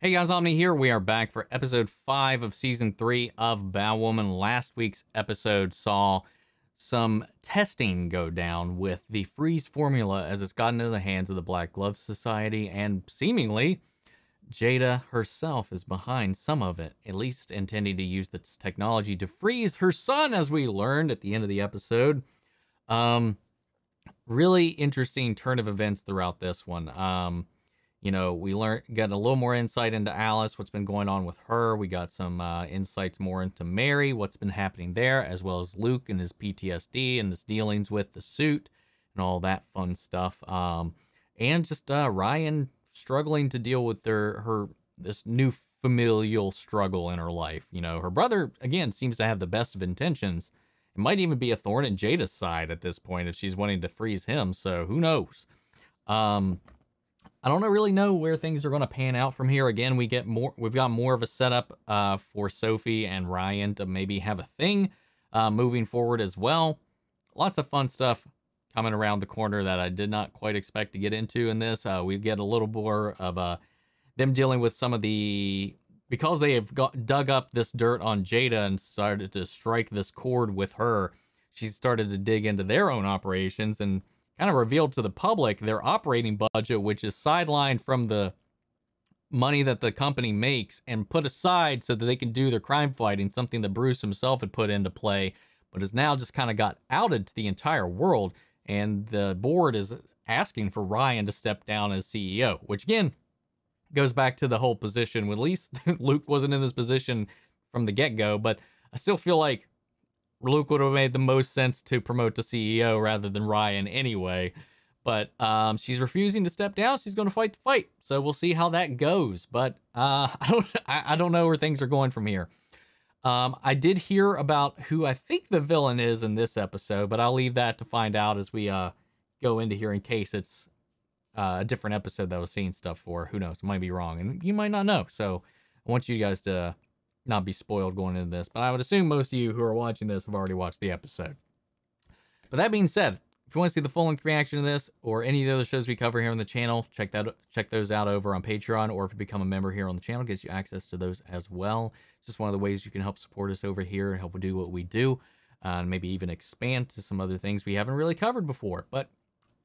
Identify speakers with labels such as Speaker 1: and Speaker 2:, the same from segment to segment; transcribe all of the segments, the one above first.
Speaker 1: Hey guys, Omni here. We are back for episode 5 of season 3 of Batwoman. Last week's episode saw some testing go down with the freeze formula as it's gotten into the hands of the Black Glove Society, and seemingly Jada herself is behind some of it, at least intending to use this technology to freeze her son, as we learned at the end of the episode. Really interesting turn of events throughout this one. You know, we got a little more insight into Alice, what's been going on with her. We got some insights more into Mary, what's been happening there, as well as Luke and his PTSD and his dealings with the suit and all that fun stuff. And just Ryan struggling to deal with this new familial struggle in her life. You know, her brother, again, seems to have the best of intentions. It might even be a thorn in Jada's side at this point if she's wanting to freeze him, so who knows? I don't really know where things are going to pan out from here. Again, we've got more of a setup for Sophie and Ryan to maybe have a thing moving forward as well. Lots of fun stuff coming around the corner that I did not quite expect to get into in this. We get a little more of them dealing with some of because they have dug up this dirt on Jada and started to strike this chord with her. She's started to dig into their own operations and kind of revealed to the public their operating budget, which is sidelined from the money that the company makes and put aside so that they can do their crime fighting, something that Bruce himself had put into play, but has now just kind of got outed to the entire world. And the board is asking for Ryan to step down as CEO, which again goes back to the whole position. At least Luke wasn't in this position from the get-go, but I still feel like Luke would have made the most sense to promote to CEO rather than Ryan anyway. But she's refusing to step down. She's going to fight the fight. So we'll see how that goes. But I don't know where things are going from here. I did hear about who I think the villain is in this episode, but I'll leave that to find out as we go into here in case it's a different episode that I was seeing stuff for. Who knows? It might be wrong, and you might not know. So I want you guys to not be spoiled going into this, but I would assume most of you who are watching this have already watched the episode. But that being said, if you want to see the full-length reaction to this or any of the other shows we cover here on the channel, check those out over on Patreon, or if you become a member here on the channel, it gives you access to those as well. It's just one of the ways you can help support us over here and help do what we do, and maybe even expand to some other things we haven't really covered before. But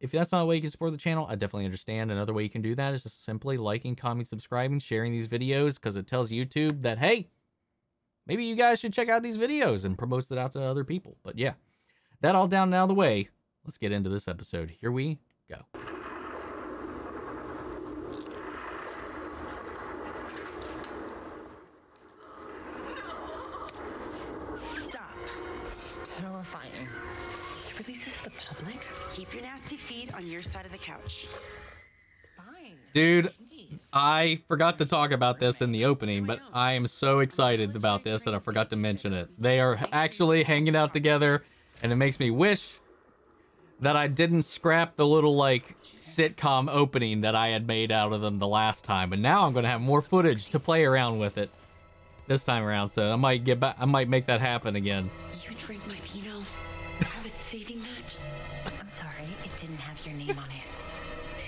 Speaker 1: if that's not a way you can support the channel, I definitely understand. Another way you can do that is just simply liking, commenting, subscribing, sharing these videos, because it tells YouTube that, hey, maybe you guys should check out these videos, and promotes it out to other people. But yeah, that all down and out of the way. Let's get into this episode. Here we go.
Speaker 2: Stop. This is terrifying. Did you release this to the public? Keep your nasty feet on your side of the couch. Fine.
Speaker 1: Dude, I forgot to talk about this in the opening, but I am so excited about this that I forgot to mention it. They are actually hanging out together, and it makes me wish that I didn't scrap the little, like, sitcom opening that I had made out of them the last time. But now I'm going to have more footage to play around with it this time around, so I might get back. I might make that happen again.
Speaker 2: You drank my Pinot. I was saving that. I'm sorry, it didn't have your name on it.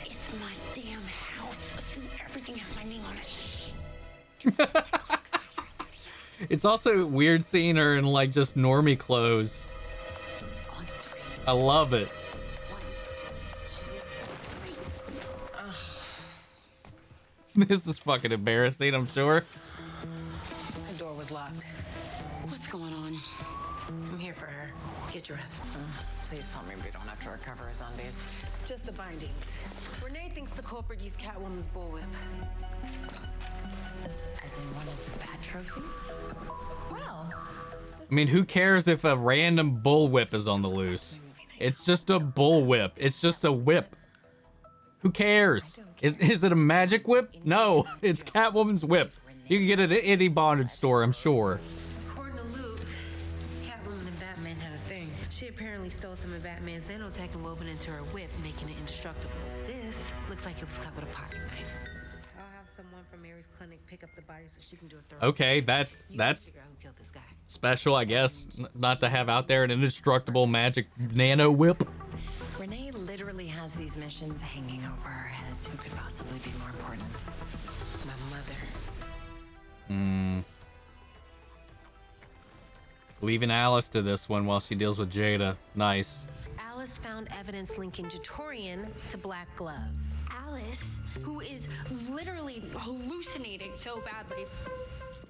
Speaker 2: It's my damn house. Assume everything has my name on it.
Speaker 1: It's also weird seeing her in, like, just normie clothes.
Speaker 2: On three.
Speaker 1: I love it.
Speaker 2: 1, 2, 3.
Speaker 1: This is fucking embarrassing, I'm sure.
Speaker 2: The door was locked. What's going on? I'm here for her. Get dressed.
Speaker 3: Please tell me we don't have to recover his undies.
Speaker 2: Just the bindings. Renee thinks the culprit used Catwoman's bullwhip.
Speaker 3: As in one of the bat trophies?
Speaker 2: Well,
Speaker 1: I mean, who cares if a random bullwhip is on the loose? It's just a bullwhip. It's just a whip. Who cares? Is it a magic whip? No, it's Catwoman's whip. You can get it at any bondage store, I'm sure.
Speaker 4: According to Luke, Catwoman and Batman had a thing. She apparently stole some of Batman's nanotech and woven into her whip, making it indestructible. This looks like it was cut with a pocket knife. I'll have someone from Mary's clinic pick up the body so she can do a thorough.
Speaker 1: Okay, that's
Speaker 4: Figure out who killed this guy.
Speaker 1: special, I guess. Not to have out there an indestructible magic nano whip.
Speaker 3: Renee literally has these missions hanging over our heads. Who could possibly be more important?
Speaker 4: My mother.
Speaker 1: Leaving Alice to this one while she deals with Jada. Nice.
Speaker 4: Alice found evidence linking Jatorian to Black Glove.
Speaker 2: Alice, who is literally hallucinating so badly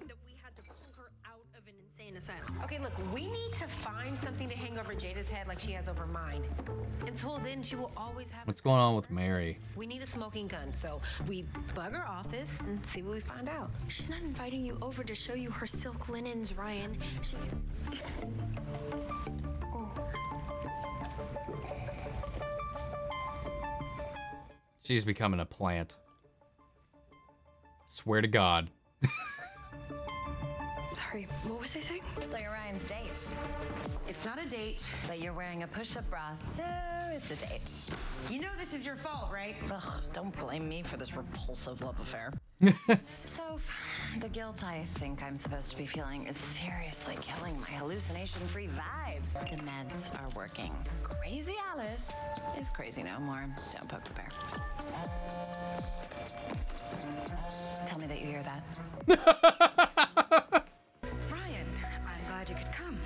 Speaker 2: that we had to pull her out of an insane asylum.
Speaker 4: Okay, look, we need to find something to hang over Jada's head like she has over mine. Until then, she will always have.
Speaker 1: What's going on with Mary?
Speaker 4: We need a smoking gun, so we bug her office and see what we find out.
Speaker 2: She's not inviting you over to show you her silk linens, Ryan.
Speaker 1: She's becoming a plant. Swear to God.
Speaker 2: Sorry, what was I saying?
Speaker 3: So you're Ryan's date,
Speaker 4: It's not a date.
Speaker 3: but you're wearing a push-up bra, so it's a date.
Speaker 4: You know this is your fault, right?
Speaker 3: Ugh, don't blame me for this repulsive love affair. So, the guilt I think I'm supposed to be feeling is seriously killing my hallucination-free vibes. The meds are working. Crazy Alice is crazy no more. Don't poke the bear. Tell me that you hear that.
Speaker 5: Ryan, I'm glad you could come.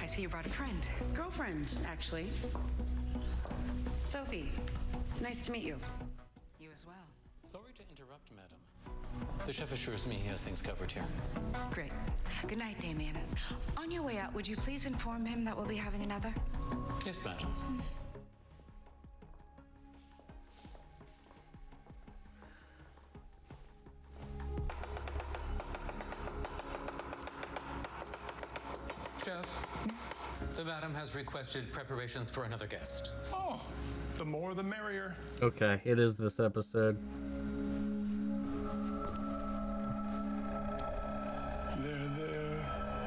Speaker 5: I see you brought a friend. Girlfriend, actually. Sophie, nice to meet you. You as well.
Speaker 6: Sorry to interrupt, madam. The chef assures me he has things covered here.
Speaker 5: Great. Good night, Damien. On your way out, would you please inform him that we'll be having another?
Speaker 6: Yes, madam. Chef, the madam has requested preparations for another guest.
Speaker 7: Oh, the more the merrier.
Speaker 1: Okay, it is this episode.
Speaker 7: There,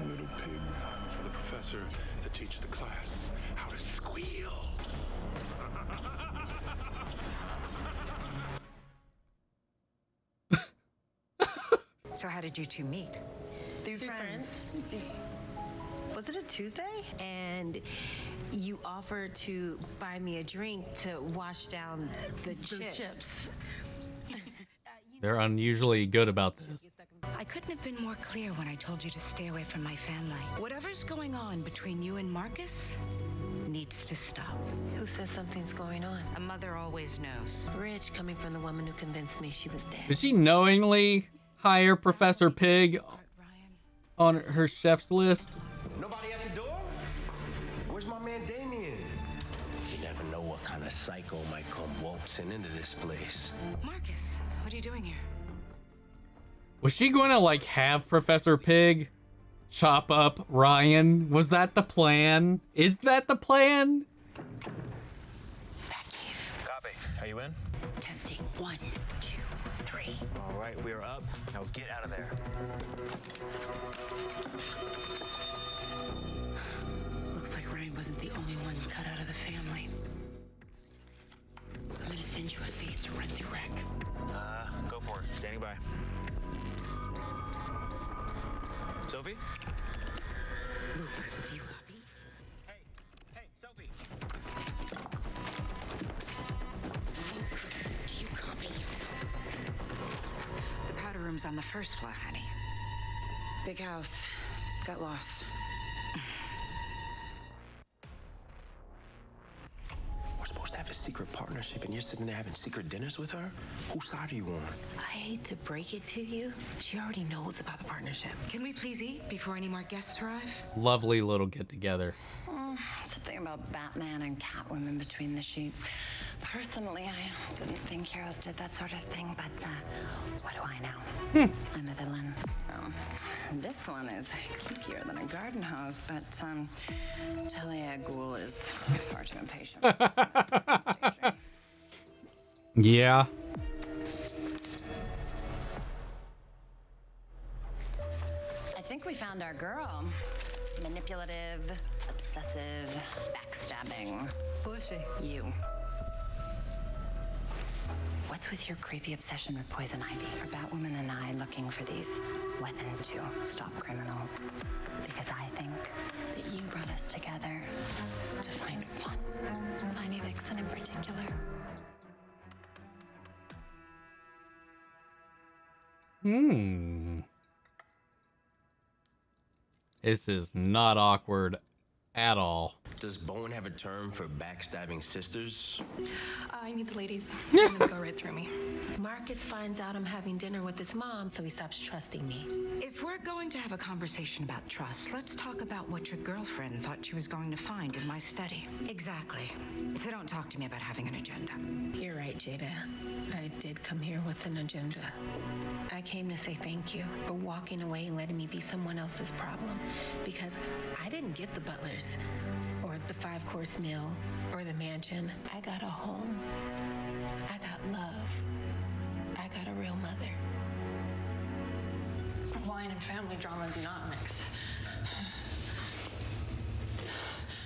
Speaker 7: little pig. Time for the professor to teach the class how to squeal.
Speaker 5: So how did you two meet?
Speaker 4: Through friends. Was it a Tuesday? And you offered to buy me a drink to wash down the chips.
Speaker 1: They're unusually good about this.
Speaker 5: I couldn't have been more clear when I told you to stay away from my family. Whatever's going on between you and Marcus needs to stop.
Speaker 4: Who says something's going on?
Speaker 5: A mother always knows.
Speaker 4: Rich, coming from the woman who convinced me she was dead.
Speaker 1: Did she knowingly hire Professor Pig
Speaker 5: Ryan.
Speaker 1: on her chef's list?
Speaker 8: Nobody at the door? Where's my man Damien? You never know what kind of psycho might come waltzing into this place.
Speaker 5: Marcus, what are you doing here?
Speaker 1: Was she going to like have Professor Pig chop up Ryan? Was that the plan? Is that the plan?
Speaker 8: Copy. Are you in?
Speaker 2: Testing 1, 2, 3.
Speaker 8: All right, we're up. Now get out of there.
Speaker 5: Looks like Ryan wasn't the only one cut out of the family. I'm gonna send you a face to run through wreck.
Speaker 8: Go for it. Standing by. Sophie?
Speaker 5: Luke, do you copy?
Speaker 8: Hey, Sophie.
Speaker 5: Luke, do you copy? The powder room's on the first floor, honey. Big house. Got lost.
Speaker 8: We're supposed to have a secret partnership, and you're sitting there having secret dinners with her? Whose side are you on?
Speaker 4: I hate to break it to you. She already knows about the partnership.
Speaker 5: Can we please eat before any more guests arrive?
Speaker 1: Lovely little get together.
Speaker 3: Something about Batman and Catwoman between the sheets. Personally, I didn't think heroes did that sort of thing, but what do I know? I'm a villain. This one is kinkier than a garden hose, but Talia Ghul is far too impatient.
Speaker 1: Yeah.
Speaker 3: I think we found our girl. Manipulative, obsessive, backstabbing. Who is she? You. What's with your creepy obsession with poison ivy? Are Batwoman and I looking for these weapons to stop criminals? Because I think that you brought us together to find fun. Tiny Vixen in particular.
Speaker 1: This is not awkward at all.
Speaker 8: Does Bowen have a term for backstabbing sisters?
Speaker 4: I need the ladies. Let them go right through me. Marcus finds out I'm having dinner with his mom, so he stops trusting me.
Speaker 5: If we're going to have a conversation about trust, let's talk about what your girlfriend thought she was going to find in my study. Exactly. So don't talk to me about having an agenda.
Speaker 4: You're right, Jada. I did come here with an agenda. I came to say thank you for walking away and letting me be someone else's problem. Because I didn't get the butlers, or the 5-course meal, or the mansion. I got a home. I got love. I got a real mother.
Speaker 2: Wine and family drama do not mix.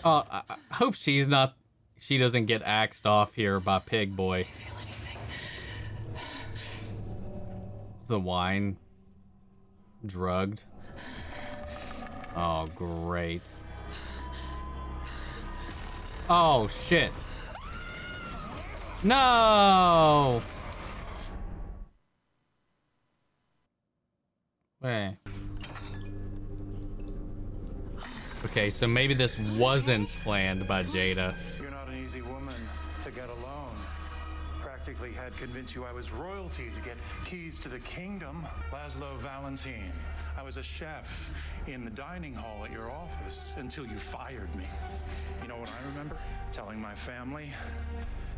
Speaker 1: Oh, I hope she doesn't get axed off here by Pig Boy.
Speaker 2: Feel anything?
Speaker 1: The wine drugged. Oh, great. Oh, shit. No! Wait. Okay, so maybe this wasn't planned by Jada.
Speaker 7: You're not an easy woman to get alone. Practically had convinced you I was royalty to get keys to the kingdom. Laszlo Valentine. I was a chef in the dining hall at your office until you fired me. You know what I remember? Telling my family,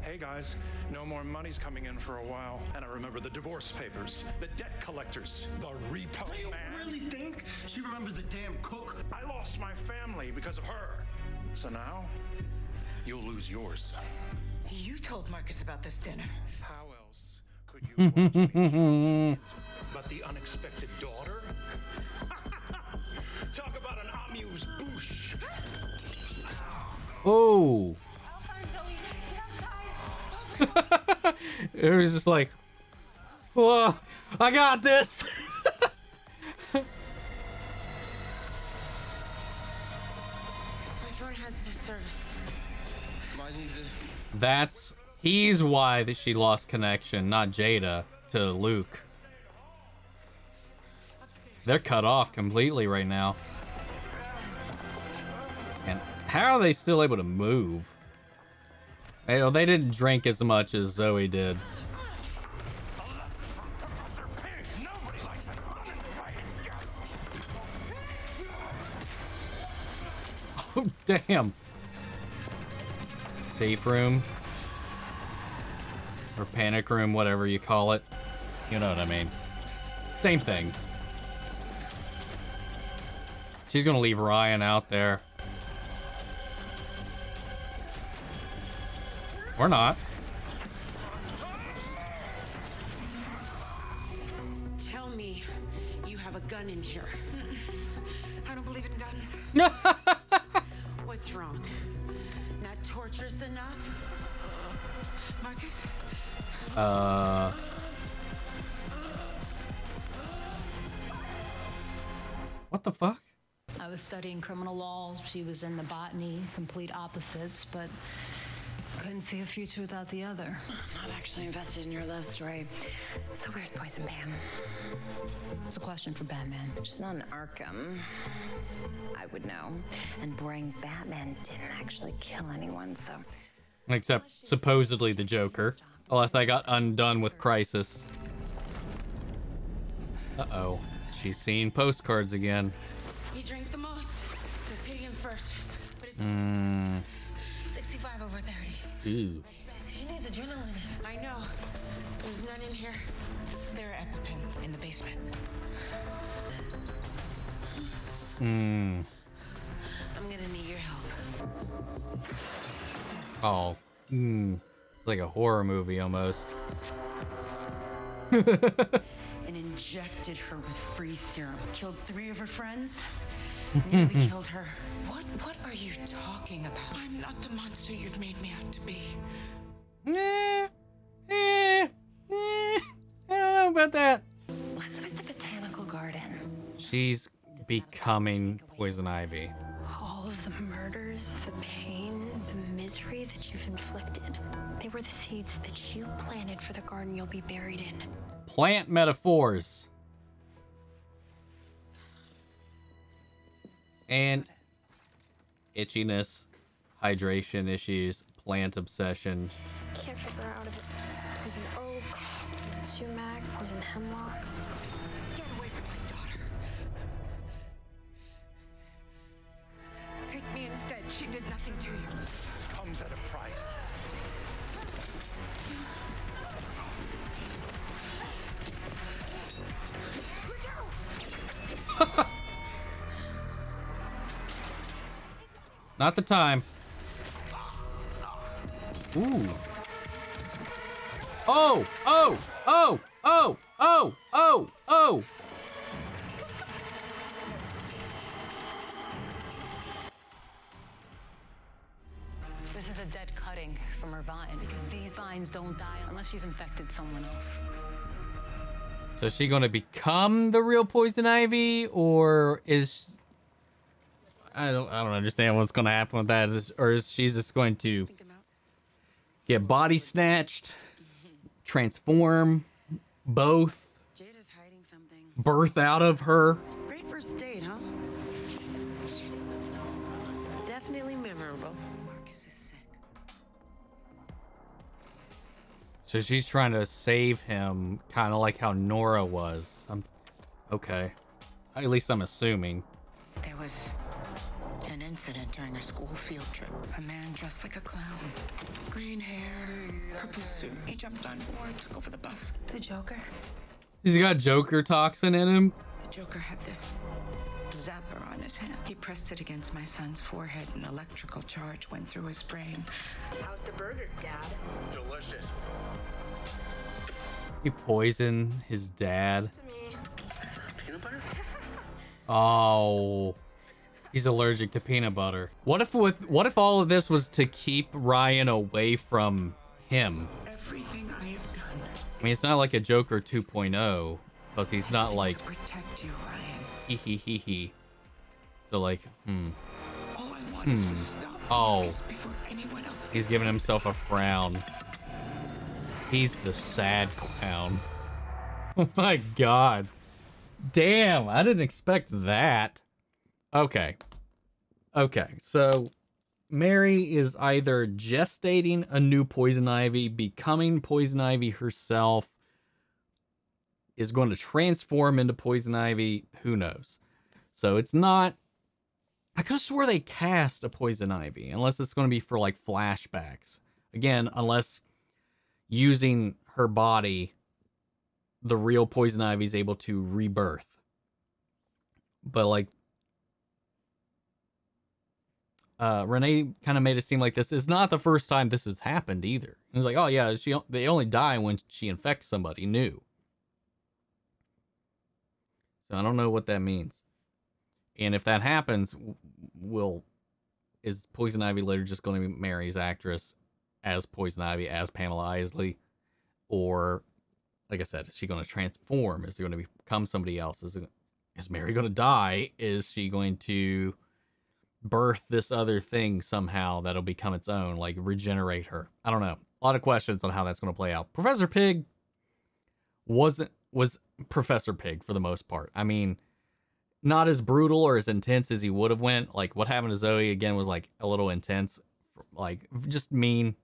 Speaker 7: hey guys, no more money's coming in for a while. And I remember the divorce papers, the debt collectors, the repo man.
Speaker 8: You really think she remembers the damn cook?
Speaker 7: I lost my family because of her. So now, you'll lose yours.
Speaker 5: You told Marcus about this dinner.
Speaker 7: How else could you want me? But the unexpected daughter? Talk about an amuse bouche.
Speaker 1: Oh. It was just like, whoa, I got this.
Speaker 4: My phone has no service.
Speaker 1: He's why that she lost connection, not Jada, to Luke. They're cut off completely right now. And how are they still able to move? Hey, oh, they didn't drink as much as Zoe did. Oh, damn. Safe room. Or panic room, whatever you call it. You know what I mean. Same thing. She's gonna leave Ryan out there. Or not.
Speaker 4: Tell me you have a gun in here.
Speaker 5: I don't believe in guns.
Speaker 4: What's wrong? Not torturous enough?
Speaker 5: Marcus?
Speaker 1: What the fuck?
Speaker 9: I was studying criminal law. She was in the botany, complete opposites, but couldn't see a future without the other.
Speaker 3: I'm not actually invested in your love story. So where's Poison Pam?
Speaker 9: It's a question for Batman.
Speaker 3: She's not in Arkham. I would know. And boring Batman didn't actually kill anyone, so...
Speaker 1: Except supposedly the Joker. Unless they got undone with Crisis. Uh-oh. She's seeing postcards again.
Speaker 4: He drank the most, so it's hitting him first. But it's 65 over 30.
Speaker 1: Ooh.
Speaker 4: He needs adrenaline. I know. There's none in here.
Speaker 5: There are EpiPens in the basement.
Speaker 4: I'm gonna need your help.
Speaker 1: Oh. It's like a horror movie almost.
Speaker 5: And injected her with free serum. Killed 3 of her friends. Nearly killed her. What are you talking about? I'm not the monster you've made me out to be.
Speaker 1: she's becoming Poison Ivy.
Speaker 4: All of the murders, the pain, the misery that you've inflicted, they were the seeds that you planted for the garden you'll be buried in.
Speaker 1: Plant metaphors. And itchiness, hydration issues, plant obsession.
Speaker 4: Can't figure out if it's poison oak, sumac, poison hemlock.
Speaker 5: Get away from my daughter. Take me instead. She did nothing to you.
Speaker 7: Comes at a price.
Speaker 1: Not the time. Ooh. Oh, oh, oh, oh, oh, oh, oh.
Speaker 9: This is a dead cutting from her vine because these vines don't die unless she's infected someone else.
Speaker 1: So is she going to become the real Poison Ivy, or is I don't understand what's going to happen with that. Or is she just going to get body snatched, transform, both,
Speaker 5: Jade is hiding something.
Speaker 1: birth out of her?
Speaker 5: Great first date, huh? Definitely memorable. Marcus is sick.
Speaker 1: So she's trying to save him, kind of like how Nora was. Okay. At least I'm assuming.
Speaker 5: There was an incident during a school field trip. A man dressed like a clown. Green hair, purple suit. He jumped on board, took over the bus.
Speaker 4: The Joker.
Speaker 1: He's got Joker toxin in him.
Speaker 5: The Joker had this zapper on his hand. He pressed it against my son's forehead. An electrical charge went through his brain.
Speaker 4: How's the burger, Dad?
Speaker 8: Delicious.
Speaker 1: He poisoned his dad.
Speaker 4: To me.
Speaker 8: Peanut butter?
Speaker 1: Oh. He's allergic to peanut butter. What if all of this was to keep Ryan away from him?
Speaker 5: Everything I have done.
Speaker 1: I mean, it's not like a Joker 2.0, because he's not like
Speaker 5: to protect you, Ryan.
Speaker 1: hee hee hee hee. So like,
Speaker 5: All I want is to stop
Speaker 1: Oh.
Speaker 5: Marcus before anyone else.
Speaker 1: He's giving himself a frown. He's the sad clown. Oh my god. Damn, I didn't expect that. Okay. Okay, so Mary is either gestating a new Poison Ivy, becoming Poison Ivy herself, is going to transform into Poison Ivy, who knows. So it's not... I could have swore they cast a Poison Ivy, unless it's going to be for like flashbacks. Again, unless using her body, the real Poison Ivy is able to rebirth. But like, Renee kind of made it seem like this is not the first time this has happened either. It's like, oh yeah, they only die when she infects somebody new. So I don't know what that means. And if that happens, is Poison Ivy later just going to be Mary's actress as Poison Ivy, as Pamela Isley? Or, like I said, is she going to transform? Is she going to become somebody else? Is Mary going to die? Is she going to birth this other thing somehow that'll become its own, like regenerate her? I don't know. A lot of questions on how that's going to play out. Professor Pig was Professor Pig for the most part. I mean, not as brutal or as intense as he would have went. Like what happened to Zoe again was like a little intense, like just mean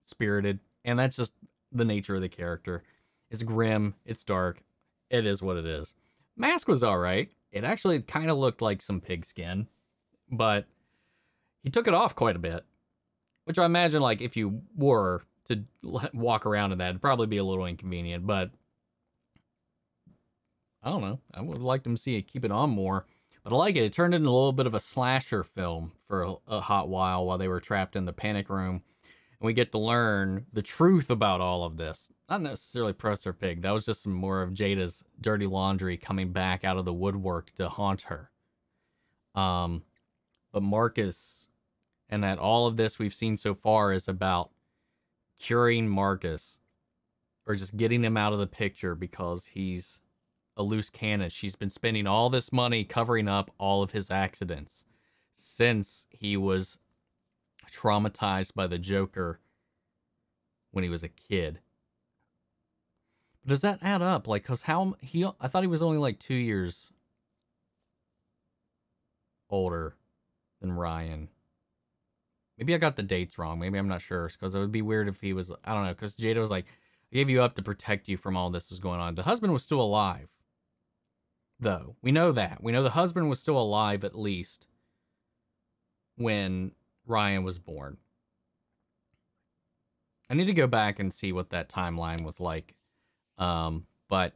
Speaker 1: spirited. And that's just the nature of the character. It's grim. It's dark. It is what it is. Mask was all right. It actually kind of looked like some pig skin, but he took it off quite a bit, which I imagine like if you were to walk around in that, it'd probably be a little inconvenient, but I don't know. I would have liked him to see it, keep it on more. But I like it. It turned into a little bit of a slasher film for a hot while they were trapped in the panic room. And we get to learn the truth about all of this. Not necessarily Professor Pig. That was just some more of Jada's dirty laundry coming back out of the woodwork to haunt her. But Marcus, and that all of this we've seen so far is about curing Marcus. Or just getting him out of the picture because he's a loose cannon. She's been spending all this money covering up all of his accidents since he was traumatized by the Joker when he was a kid. But does that add up? Like, cause I thought he was only like 2 years older than Ryan. Maybe I got the dates wrong. Maybe I'm not sure. Because it would be weird if he was, I don't know. Because Jada was like, I gave you up to protect you from all this was going on. The husband was still alive, though. We know that. We know the husband was still alive at least when Ryan was born. I need to go back and see what that timeline was like. But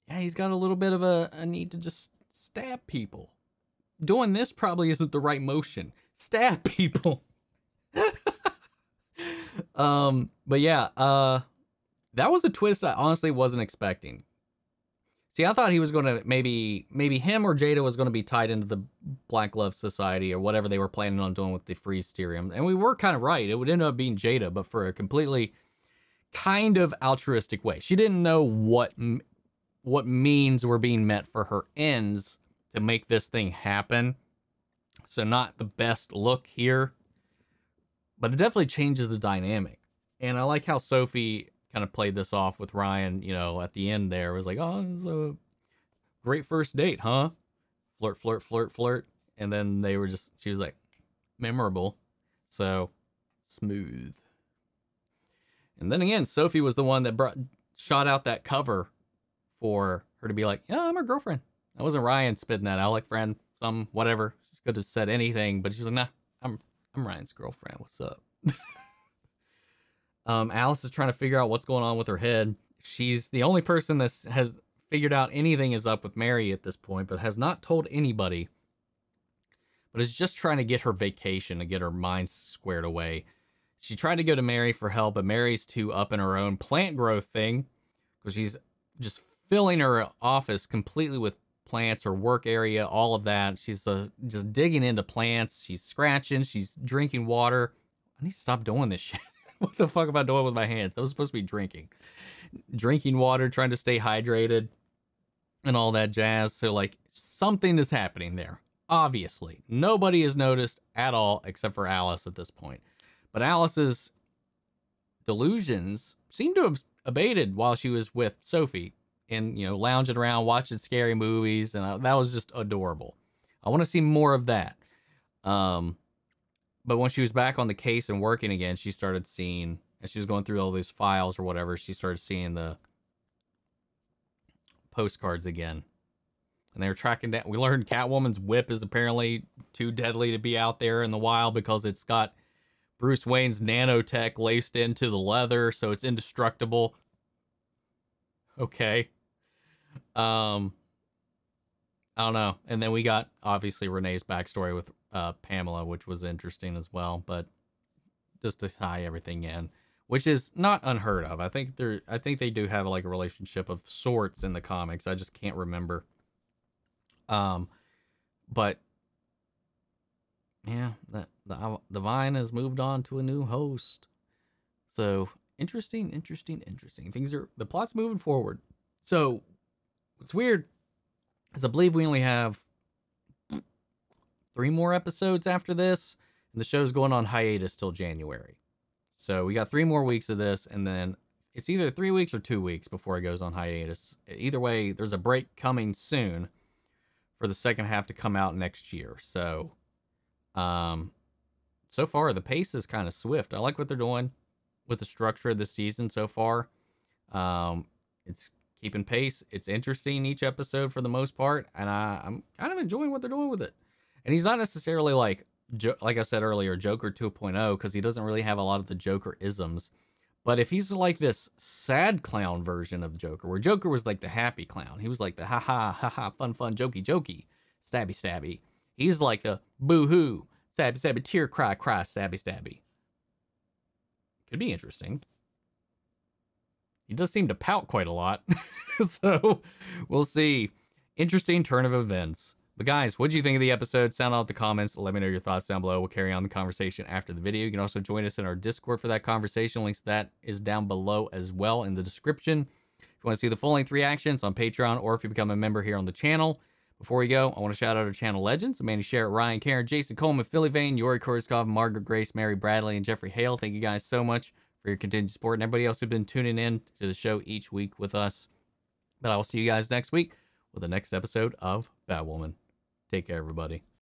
Speaker 1: yeah, he's got a little bit of a need to just stab people. Doing this probably isn't the right motion. Stab people. But yeah, that was a twist I honestly wasn't expecting. See, I thought he was going to maybe him or Jada was going to be tied into the Black Glove Society or whatever they were planning on doing with the Freeze Serum. And we were kind of right. It would end up being Jada, but for a completely kind of altruistic way. She didn't know what means were being met for her ends to make this thing happen. So not the best look here, but it definitely changes the dynamic. And I like how Sophie kind of played this off with Ryan, you know, at the end there. It was like, oh, it was a great first date, huh? Flirt, flirt, flirt, flirt. And then she was like, memorable. So, smooth. And then again, Sophie was the one that shot out that cover for her to be like, yeah, I'm her girlfriend. That wasn't Ryan spitting that out, like friend, whatever. She could have said anything, but she was like, nah, I'm Ryan's girlfriend. What's up? Alice is trying to figure out what's going on with her head. She's the only person that has figured out anything is up with Mary at this point, but has not told anybody. But is just trying to get her vacation and get her mind squared away. She tried to go to Mary for help, but Mary's too up in her own plant growth thing because she's just filling her office completely with plants, her work area, all of that. She's just digging into plants. She's scratching. She's drinking water. I need to stop doing this shit. What the fuck am I doing with my hands? That was supposed to be drinking. Drinking water, trying to stay hydrated, and all that jazz. So, like, something is happening there. Obviously. Nobody has noticed at all except for Alice at this point. But Alice's delusions seem to have abated while she was with Sophie and, you know, lounging around, watching scary movies. And that was just adorable. I want to see more of that. But when she was back on the case and working again, she started seeing, as she was going through all these files or whatever, she started seeing the postcards again. And they were tracking down. We learned Catwoman's whip is apparently too deadly to be out there in the wild because it's got Bruce Wayne's nanotech laced into the leather, so it's indestructible. Okay. I don't know. And then we got, obviously, Renee's backstory with Pamela, which was interesting as well, but just to tie everything in, which is not unheard of. I think they do have like a relationship of sorts in the comics. I just can't remember. But yeah, the Vine has moved on to a new host. So interesting. The plot's moving forward. So what's weird is I believe we only have 3 more episodes after this, and the show's going on hiatus till January. So we got 3 more weeks of this, and then it's either 3 weeks or 2 weeks before it goes on hiatus. Either way, there's a break coming soon for the second half to come out next year. So, so far the pace is kind of swift. I like what they're doing with the structure of the season so far. It's keeping pace. It's interesting each episode for the most part, and I'm kind of enjoying what they're doing with it. And he's not necessarily like I said earlier, Joker 2.0, because he doesn't really have a lot of the Joker isms. But if he's like this sad clown version of Joker, where Joker was like the happy clown, he was like the ha-ha, fun, jokey, stabby. He's like the boo-hoo, stabby, tear, cry, stabby. Could be interesting. He does seem to pout quite a lot. So, we'll see. Interesting turn of events. But guys, what did you think of the episode? Sound out the comments. Let me know your thoughts down below. We'll carry on the conversation after the video. You can also join us in our Discord for that conversation. Links to that is down below as well in the description. If you want to see the full-length reactions on Patreon, or if you become a member here on the channel. Before we go, I want to shout out our channel legends: Amanda Sherritt, Ryan Karen, Jason Coleman, Philly Vane, Yori Korskov, Margaret Grace, Mary Bradley, and Jeffrey Hale. Thank you guys so much for your continued support, and everybody else who's been tuning in to the show each week with us. But I will see you guys next week with the next episode of Batwoman. Take care, everybody.